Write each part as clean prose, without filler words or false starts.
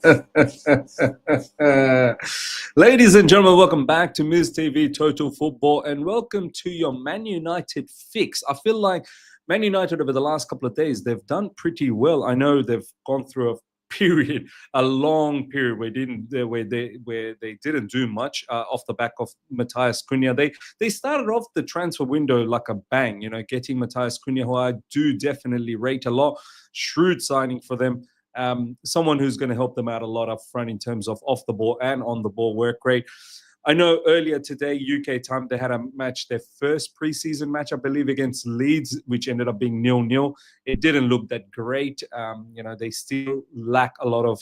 Ladies and gentlemen, welcome back to Ms. TV Total Football and welcome to your Man United fix. I feel like Man United over the last couple of days, they've done pretty well. I know they've gone through a long period where they didn't do much off the back of Matthias Cunha. They started off the transfer window like a bang, getting Matthias Cunha, who I do definitely rate a lot. Shrewd signing for them. Someone who's going to help them out a lot up front in terms of off the ball and on the ball work rate. I know earlier today, UK time, they had a match, their first preseason match, I believe, against Leeds, which ended up being 0-0. It didn't look that great. They still lack a lot of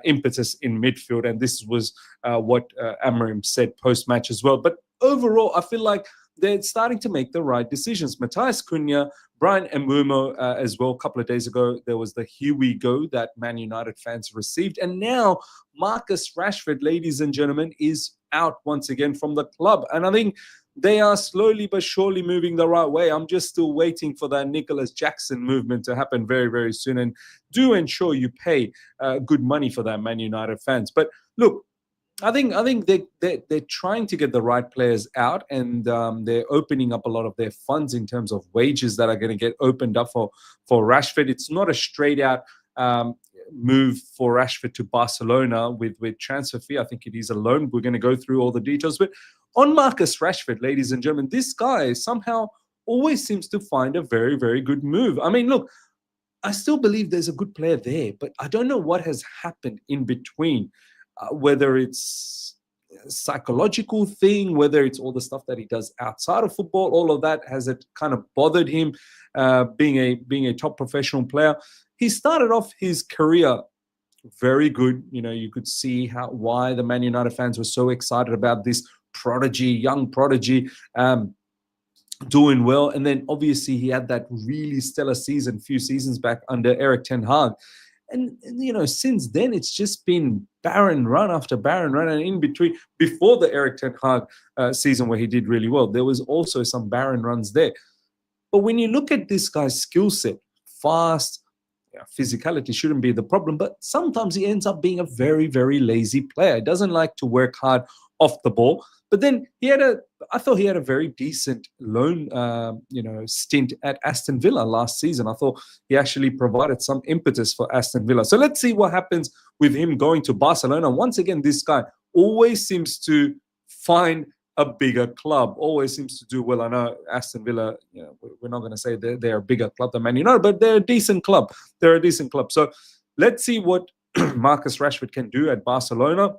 impetus in midfield, and this was what Amorim said post-match as well. But overall, I feel like they're starting to make the right decisions. Matthias Cunha, Brian Mbeumo as well. A couple of days ago, there was the "Here we go" that Man United fans received. And now Marcus Rashford, ladies and gentlemen, is out once again from the club. And I think they are slowly but surely moving the right way. I'm just still waiting for that Nicholas Jackson movement to happen very, very soon. And do ensure you pay good money for that, Man United fans. But look, I think they're trying to get the right players out, and they're opening up a lot of their funds in terms of wages that are going to get opened up for Rashford. It's not a straight out move for Rashford to Barcelona with transfer fee. I think it is a loan. We're going to go through all the details. But on Marcus Rashford, ladies and gentlemen, this guy somehow always seems to find a very, very good move. I mean, look, I still believe there's a good player there, but I don't know what has happened in between. Whether it's a psychological thing, whether it's all the stuff that he does outside of football, all of that, has it kind of bothered him being a top professional player? He started off his career very good. You could see why the Man United fans were so excited about this young prodigy, doing well. And then obviously he had that really stellar season a few seasons back under Erik ten Hag. And since then, it's just been barren run after barren run. And in between, before the Erik ten Hag season where he did really well, there was also some barren runs there. But when you look at this guy's skill set, fast, physicality shouldn't be the problem. But sometimes he ends up being a very, very lazy player. He doesn't like to work hard off the ball. But then I thought he had a very decent loan, stint at Aston Villa last season. I thought he actually provided some impetus for Aston Villa. So let's see what happens with him going to Barcelona. Once again, this guy always seems to find a bigger club, always seems to do well. I know Aston Villa, we're not going to say they're a bigger club than Man United, but they're a decent club. So let's see what Marcus Rashford can do at Barcelona.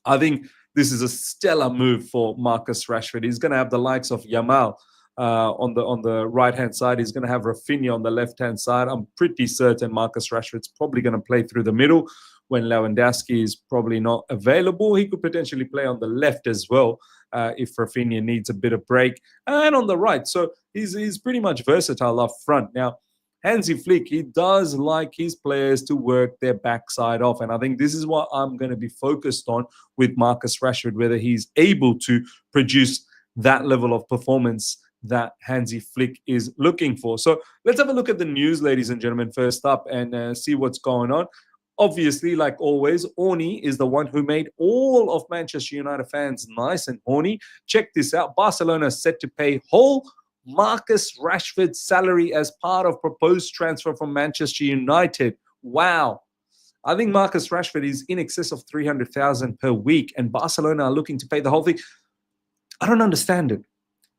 I think this is a stellar move for Marcus Rashford. He's going to have the likes of Yamal on the right-hand side. He's going to have Rafinha on the left-hand side. I'm pretty certain Marcus Rashford's probably going to play through the middle when Lewandowski is probably not available. He could potentially play on the left as well if Rafinha needs a bit of break, and on the right. So he's pretty much versatile up front. Now, Hansi Flick, he does like his players to work their backside off. And I think this is what I'm going to be focused on with Marcus Rashford, whether he's able to produce that level of performance that Hansi Flick is looking for. So let's have a look at the news, ladies and gentlemen, first up, and see what's going on. Obviously, like always, Orni is the one who made all of Manchester United fans nice and horny. Check this out. Barcelona is set to pay whole Marcus Rashford's salary as part of proposed transfer from Manchester United. Wow. I think Marcus Rashford is in excess of 300,000 per week, and Barcelona are looking to pay the whole thing. I don't understand it.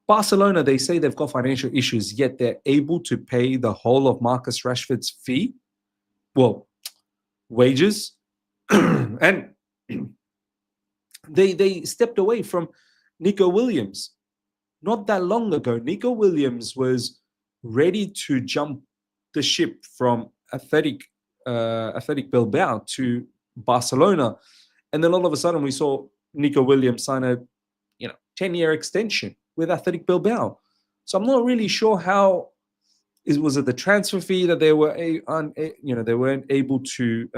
Barcelona, they say they've got financial issues, yet they're able to pay the whole of Marcus Rashford's fee. Well, wages. And they stepped away from Nico Williams. Not that long ago, Nico Williams was ready to jump the ship from Athletic Bilbao to Barcelona. And then all of a sudden we saw Nico Williams sign a 10-year extension with Athletic Bilbao. So I'm not really sure how was it the transfer fee that they were they weren't able to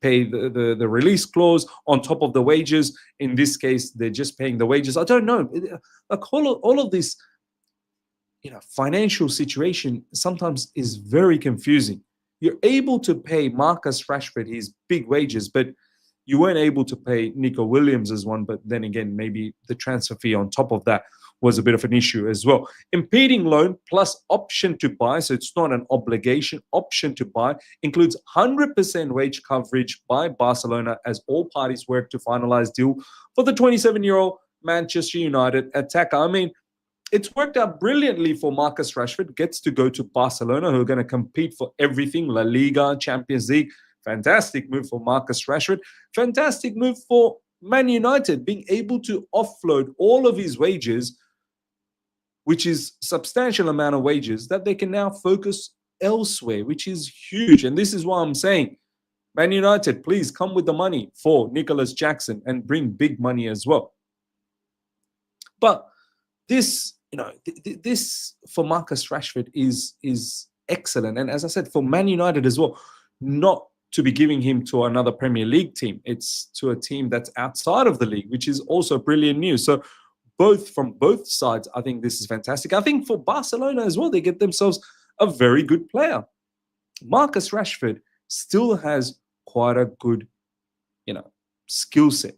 pay the release clause on top of the wages. In this case, they're just paying the wages. I don't know. Like all of this, financial situation sometimes is very confusing. you're able to pay Marcus Rashford his big wages, but you weren't able to pay Nico Williams as one. But then again, maybe the transfer fee on top of that was a bit of an issue as well. Impeding loan plus option to buy, so it's not an obligation, option to buy, includes 100% wage coverage by Barcelona as all parties work to finalize deal for the 27-year-old Manchester United attacker. I mean, it's worked out brilliantly for Marcus Rashford. Gets to go to Barcelona, who are going to compete for everything, La Liga, Champions League. Fantastic move for Marcus Rashford. Fantastic move for Man United, being able to offload all of his wages, which is substantial amount of wages, that they can now focus elsewhere, which is huge. And this is why I'm saying, Man United, please come with the money for Nicholas Jackson and bring big money as well. But this, this for Marcus Rashford is excellent. And as I said, for Man United as well, not to be giving him to another Premier League team. It's to a team that's outside of the league, which is also brilliant news. So from both sides, I think this is fantastic. I think for Barcelona as well, they get themselves a very good player. Marcus Rashford still has quite a good, skill set.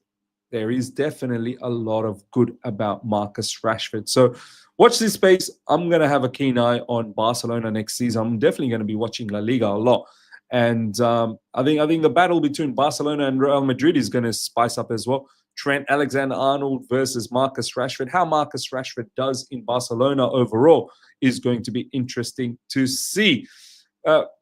There is definitely a lot of good about Marcus Rashford. So watch this space. I'm going to have a keen eye on Barcelona next season. I'm definitely going to be watching La Liga a lot. And I think the battle between Barcelona and Real Madrid is going to spice up as well. Trent Alexander-Arnold versus Marcus Rashford. How Marcus Rashford does in Barcelona overall is going to be interesting to see.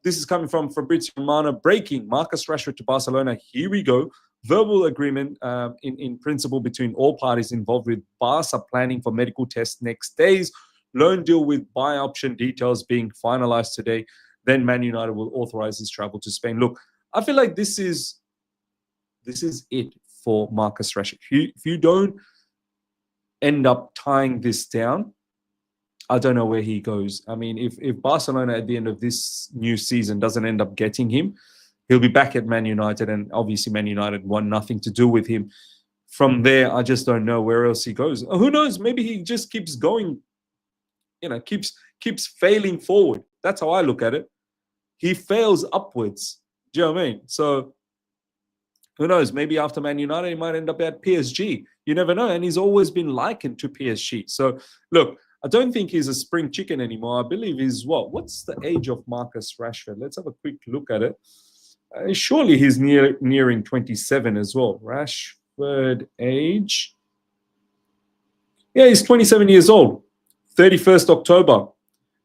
This is coming from Fabrizio Romano. Breaking Marcus Rashford to Barcelona. Here we go. Verbal agreement in principle between all parties involved, with Barca planning for medical tests next days. Loan deal with buy option details being finalized today. Then Man United will authorize his travel to Spain. Look, I feel like this is it for Marcus Rashford. If you don't end up tying this down, I don't know where he goes. I mean, if Barcelona at the end of this new season doesn't end up getting him, he'll be back at Man United, and obviously Man United want nothing to do with him. From there, I just don't know where else he goes. Who knows? Maybe he just keeps going, keeps failing forward. That's how I look at it. He fails upwards. Do you know what I mean? So who knows? Maybe after Man United, he might end up at PSG. You never know. And he's always been likened to PSG. So look, I don't think he's a spring chicken anymore. I believe he's what's the age of Marcus Rashford? Let's have a quick look at it. Surely he's nearing 27 as well. Rashford age. Yeah, he's 27 years old. 31st October.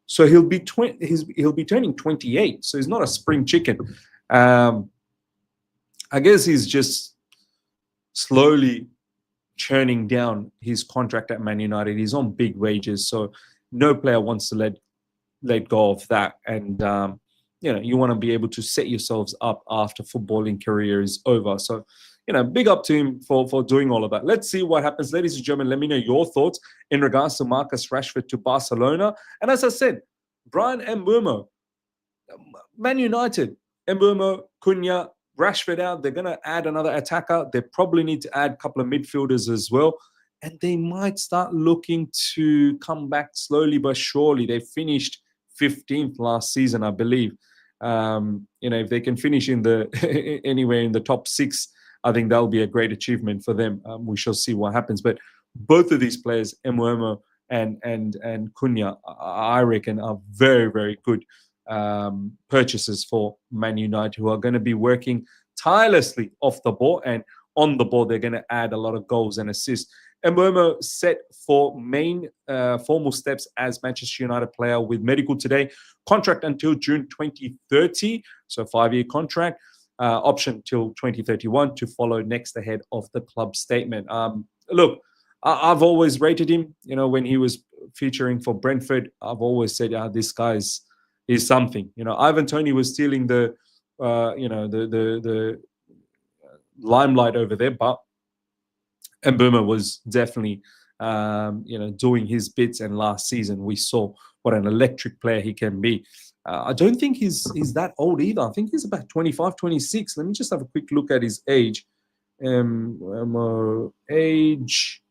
So he'll be turning 28. So he's not a spring chicken. I guess he's just slowly churning down his contract at Man United. He's on big wages, so no player wants to let go of that. And you want to be able to set yourselves up after footballing career is over. So big up to him for doing all of that. Let's see what happens. Ladies and gentlemen, let me know your thoughts in regards to Marcus Rashford to Barcelona. And as I said, Bryan Mbeumo, Man United, Mbeumo, Cunha, Rashford out. They're going to add another attacker. They probably need to add a couple of midfielders as well. And they might start looking to come back slowly but surely. They finished 15th last season, I believe. If they can finish in anywhere in the top 6, I think that'll be a great achievement for them. We shall see what happens. But both of these players, Mbeumo and Cunha, I reckon are very, very good purchases for Man United, who are going to be working tirelessly off the ball, and on the ball they're going to add a lot of goals and assists. Mbeumo set for main formal steps as Manchester United player with medical today. Contract until June 2030, so 5-year contract. Option till 2031 to follow next ahead of the club statement. Look, I've always rated him. When he was featuring for Brentford, I've always said, this guy's is something. Ivan Toney was stealing the limelight over there, but Mbeumo was definitely doing his bits. And last season we saw what an electric player he can be. I don't think he's that old either. I think he's about 25, 26. Let me just have a quick look at his age. Age.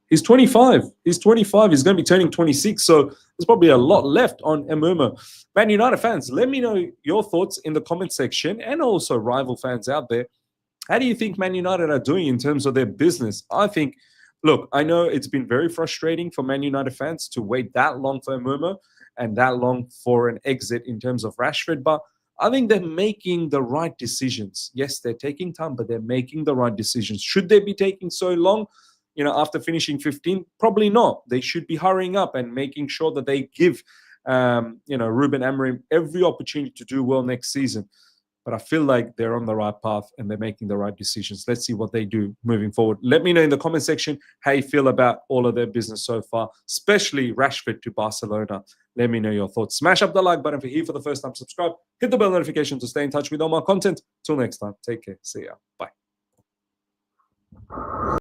He's 25. He's 25. He's going to be turning 26. So there's probably a lot left on Mbeumo. Man United fans, let me know your thoughts in the comment section, and also rival fans out there. How do you think Man United are doing in terms of their business? I think, look, I know it's been very frustrating for Man United fans to wait that long for Mbeumo and that long for an exit in terms of Rashford, but I think they're making the right decisions. Yes, they're taking time, but they're making the right decisions. Should they be taking so long? After finishing 15, probably not. They should be hurrying up and making sure that they give, Ruben Amorim every opportunity to do well next season. But I feel like they're on the right path and they're making the right decisions. Let's see what they do moving forward. Let me know in the comment section how you feel about all of their business so far, especially Rashford to Barcelona. Let me know your thoughts. Smash up the like button if you're here for the first time. Subscribe. Hit the bell notification to stay in touch with all my content. Till next time, take care. See ya. Bye.